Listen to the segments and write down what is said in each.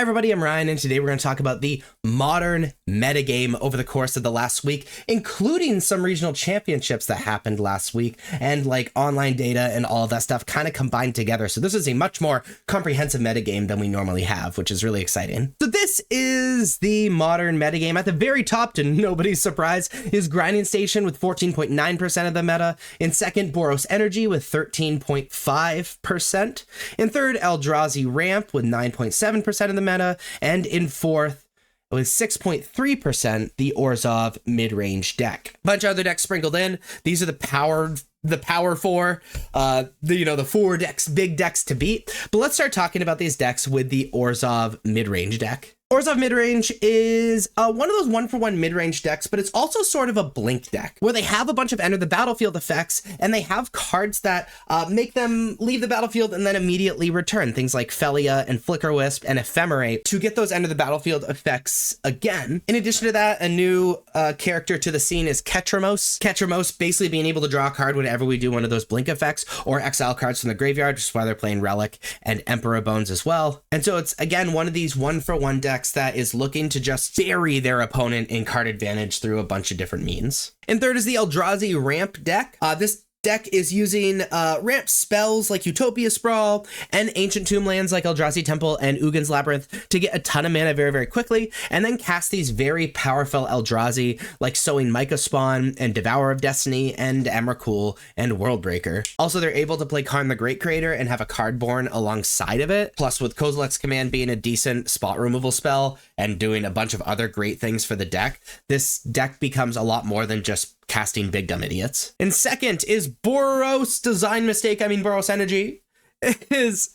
everybody, I'm Ryan, and today we're going to talk about the modern metagame over the course of the last week, including some regional championships that happened last week, and like online data and all of that stuff kind of combined together. So this is a much more comprehensive metagame than we normally have, which is really exciting. So this is the modern metagame. At the very top, to nobody's surprise, is Grinding Station with 14.9% of the meta. In second, Boros Energy with 13.5%. In third, Eldrazi Ramp with 9.7% of the meta, and in fourth, with 6.3%, the Orzhov mid-range deck. Bunch of other decks sprinkled in. These are the power four, the four decks, big decks to beat. But let's start talking about these decks with the Orzhov mid-range deck. Orzhov midrange is one of those one-for-one mid-range decks, but it's also sort of a blink deck where they have a bunch of enter the battlefield effects, and they have cards that make them leave the battlefield and then immediately return. Things like Felia and Flicker Wisp and Ephemerate to get those enter the battlefield effects again. In addition to that, a new character to the scene is Ketramos. Ketramos basically being able to draw a card whenever we do one of those blink effects or exile cards from the graveyard, which is why they're playing Relic and Emperor Bones as well. And so it's, again, one of these one-for-one decks that is looking to just bury their opponent in card advantage through a bunch of different means. And third is the Eldrazi Ramp deck. This deck is using ramp spells like Utopia Sprawl and Ancient Tomblands like Eldrazi Temple and Ugin's Labyrinth to get a ton of mana very, very quickly, and then cast these very powerful Eldrazi like Sowing Micah Spawn and Devourer of Destiny and Emrakul and Worldbreaker. Also, they're able to play Karn the Great Creator and have a card born alongside of it, plus with Kozilek's Command being a decent spot removal spell and doing a bunch of other great things for the deck, this deck becomes a lot more than just casting big dumb idiots. And second is Boros Boros Energy is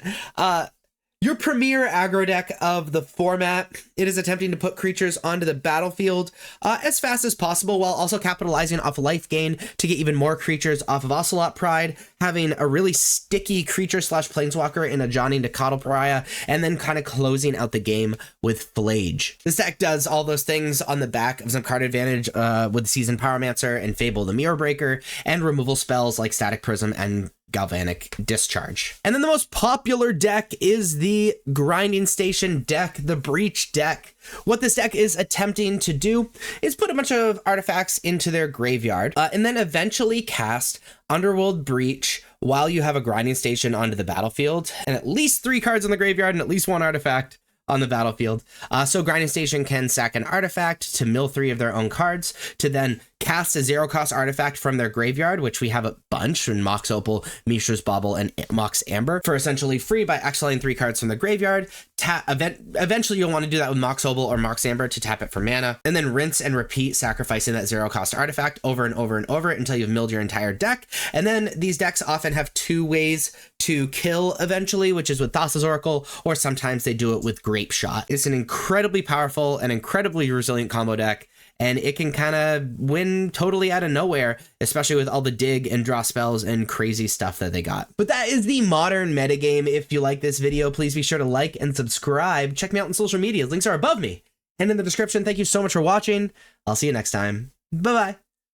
your premier aggro deck of the format. It is attempting to put creatures onto the battlefield as fast as possible, while also capitalizing off life gain to get even more creatures off of Ocelot Pride, having a really sticky creature slash planeswalker in a Johnny Nikotl Pariah, and then kind of closing out the game with Flage. This deck does all those things on the back of some card advantage with Seasoned Pyromancer and Fable the Mirror Breaker, and removal spells like Static Prism and Galvanic Discharge. And then the most popular deck is the Grinding Station deck, the Breach deck. What this deck is attempting to do is put a bunch of artifacts into their graveyard and then eventually cast Underworld Breach while you have a Grinding Station onto the battlefield, and at least 3 cards in the graveyard and at least 1 artifact on the battlefield. So Grinding Station can sack an artifact to mill 3 of their own cards to then cast a 0-cost artifact from their graveyard, which we have a bunch in Mox Opal, Mishra's Bauble, and Mox Amber, for essentially free by exiling 3 cards from the graveyard. Eventually you'll want to do that with Mox Opal or Mox Amber to tap it for mana, and then rinse and repeat, sacrificing that 0-cost artifact over and over and over until you've milled your entire deck. And then these decks often have 2 ways to kill eventually, which is with Thassa's Oracle, or sometimes they do it with Grape Shot. It's an incredibly powerful and incredibly resilient combo deck, and it can kind of win totally out of nowhere, especially with all the dig and draw spells and crazy stuff that they got. But that is the modern metagame. If you like this video, please be sure to like and subscribe. Check me out on social media. Links are above me and in the description. Thank you so much for watching. I'll see you next time. Bye-bye.